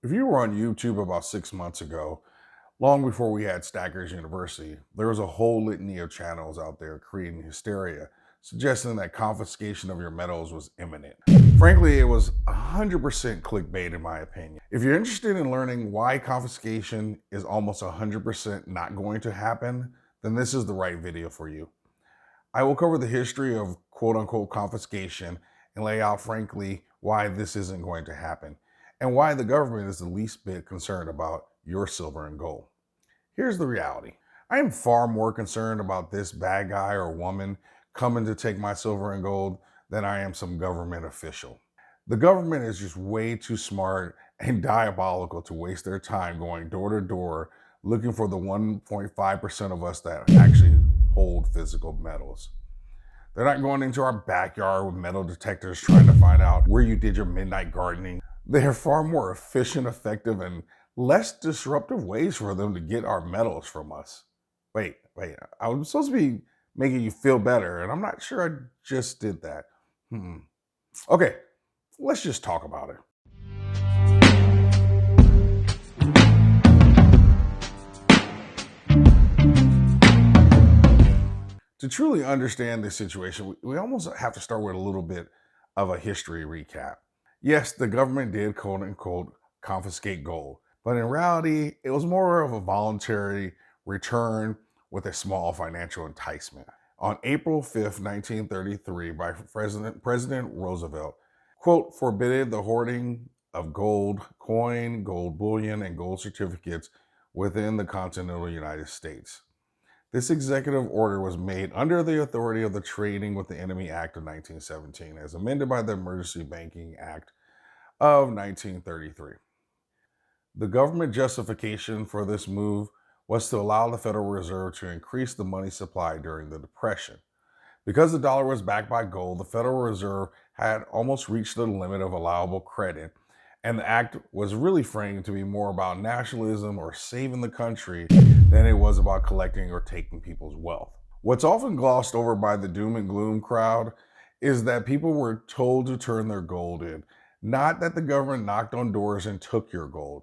If you were on YouTube about 6 months ago, long before we had Stackers University, there was a whole litany of channels out there creating hysteria, suggesting that confiscation of your metals was imminent. Frankly, it was 100% clickbait in my opinion. If you're interested in learning why confiscation is almost 100% not going to happen, then this is the right video for you. I will cover the history of quote unquote confiscation and lay out, frankly, why this isn't going to happen and why the government is the least bit concerned about your silver and gold. Here's the reality. I am far more concerned about this bad guy or woman coming to take my silver and gold than I am some government official. The government is just way too smart and diabolical to waste their time going door to door looking for the 1.5% of us that actually hold physical metals. They're not going into our backyard with metal detectors trying to find out where you did your midnight gardening. They are far more efficient, effective, and less disruptive ways for them to get our metals from us. Wait, I was supposed to be making you feel better, and I'm not sure I just did that. Okay, let's just talk about it. To truly understand this situation, we almost have to start with a little bit of a history recap. Yes, the government did quote unquote confiscate gold, but in reality, it was more of a voluntary return with a small financial enticement. On April 5th, 1933, by President Roosevelt, quote, forbade the hoarding of gold coin, gold bullion, and gold certificates within the continental United States. This executive order was made under the authority of the Trading with the Enemy Act of 1917, as amended by the Emergency Banking Act of 1933. The government justification for this move was to allow the Federal Reserve to increase the money supply during the Depression. Because the dollar was backed by gold, the Federal Reserve had almost reached the limit of allowable credit, and the act was really framed to be more about nationalism or saving the country than it was about collecting or taking people's wealth. What's often glossed over by the doom and gloom crowd is that people were told to turn their gold in, not that the government knocked on doors and took your gold.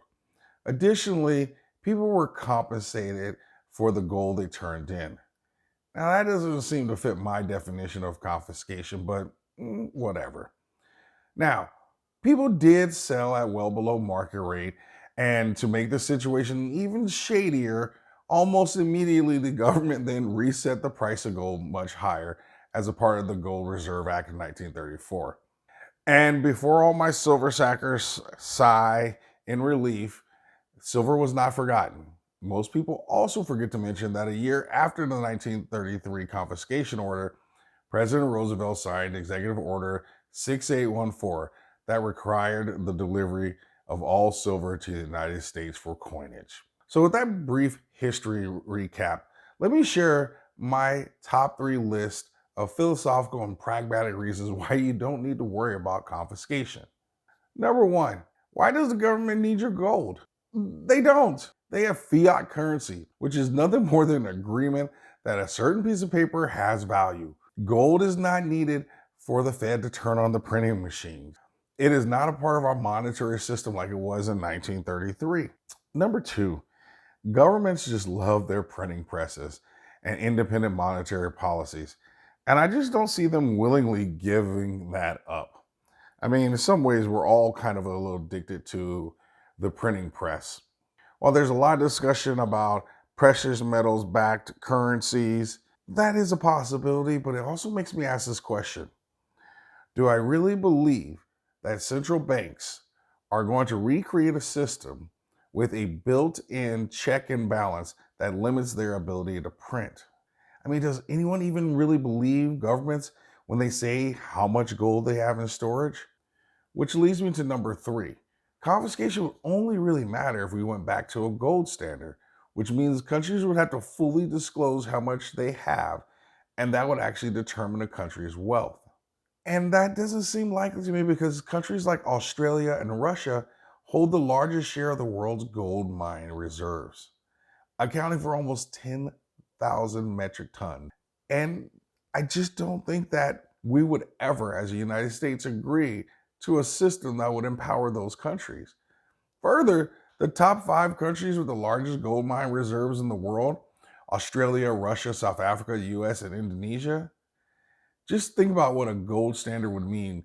Additionally, people were compensated for the gold they turned in. Now, that doesn't seem to fit my definition of confiscation, but whatever. Now, people did sell at well below market rate, and to make the situation even shadier, almost immediately the government then reset the price of gold much higher as a part of the Gold Reserve Act of 1934. And before all my silver sackers sigh in relief, silver was not forgotten. Most people also forget to mention that a year after the 1933 confiscation order, President Roosevelt signed Executive Order 6814 that required the delivery of all silver to the United States for coinage. So with that brief history recap, let me share my top 3 list of philosophical and pragmatic reasons why you don't need to worry about confiscation. Number 1, why does the government need your gold? They don't. They have fiat currency, which is nothing more than an agreement that a certain piece of paper has value. Gold is not needed for the Fed to turn on the printing machines. It is not a part of our monetary system like it was in 1933. Number 2, governments just love their printing presses and independent monetary policies. And I just don't see them willingly giving that up. I mean, in some ways, we're all kind of a little addicted to the printing press. While there's a lot of discussion about precious metals backed currencies, that is a possibility, but it also makes me ask this question. Do I really believe that central banks are going to recreate a system with a built-in check and balance that limits their ability to print? I mean, does anyone even really believe governments when they say how much gold they have in storage? Which leads me to number 3. Confiscation would only really matter if we went back to a gold standard, which means countries would have to fully disclose how much they have, and that would actually determine a country's wealth. And that doesn't seem likely to me because countries like Australia and Russia hold the largest share of the world's gold mine reserves, accounting for almost 10,000 metric tons. And I just don't think that we would ever, as a United States, agree to a system that would empower those countries. Further, the top 5 countries with the largest gold mine reserves in the world, Australia, Russia, South Africa, US, and Indonesia, just think about what a gold standard would mean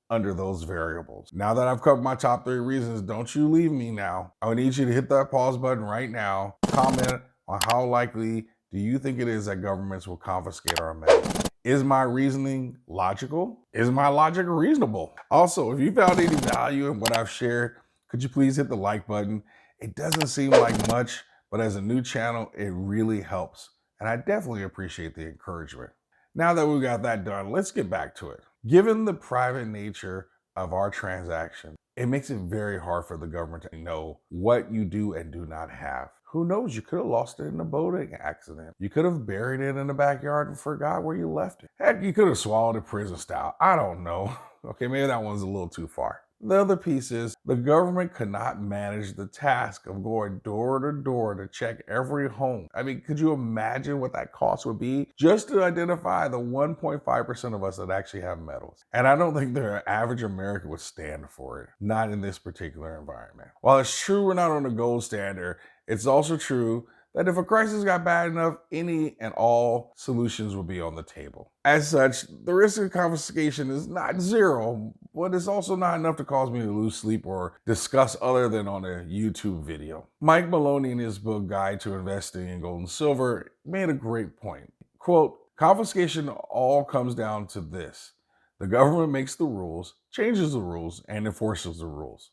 under those variables. Now that I've covered my top 3 reasons, don't you leave me now. I would need you to hit that pause button right now. Comment on how likely do you think it is that governments will confiscate our metals. Is my reasoning logical? Is my logic reasonable? Also, if you found any value in what I've shared, could you please hit the like button? It doesn't seem like much, but as a new channel, it really helps. And I definitely appreciate the encouragement. Now that we got that done, let's get back to it. Given the private nature of our transaction, it makes it very hard for the government to know what you do and do not have. Who knows? You could have lost it in a boating accident. You could have buried it in the backyard and forgot where you left it. Heck, you could have swallowed it prison style. I don't know. Okay, maybe that one's a little too far. The other piece is the government could not manage the task of going door to door to check every home. I mean, could you imagine what that cost would be just to identify the 1.5% of us that actually have metals? And I don't think the average American would stand for it, not in this particular environment. While it's true we're not on a gold standard, it's also true that if a crisis got bad enough, any and all solutions would be on the table. As such, the risk of confiscation is not zero, but it's also not enough to cause me to lose sleep or discuss other than on a YouTube video. Mike Maloney, in his book Guide to Investing in Gold and Silver, made a great point. Quote, confiscation all comes down to this. The government makes the rules, changes the rules, and enforces the rules.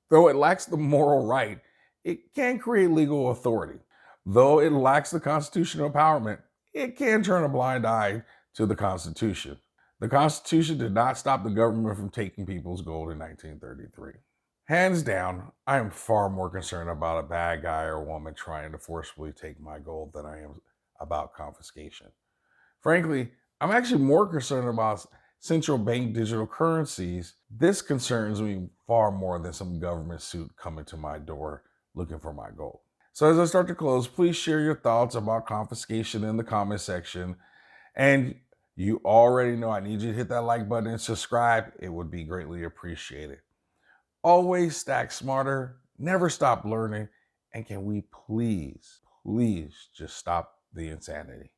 Though it lacks the moral right, it can create legal authority. Though it lacks the constitutional empowerment, it can turn a blind eye to the Constitution. The Constitution did not stop the government from taking people's gold in 1933. Hands down, I am far more concerned about a bad guy or woman trying to forcibly take my gold than I am about confiscation. Frankly, I'm actually more concerned about central bank digital currencies. This concerns me far more than some government suit coming to my door looking for my gold. So as I start to close, please share your thoughts about confiscation in the comment section. And you already know I need you to hit that like button and subscribe. It would be greatly appreciated. Always stack smarter, never stop learning, and can we please just stop the insanity?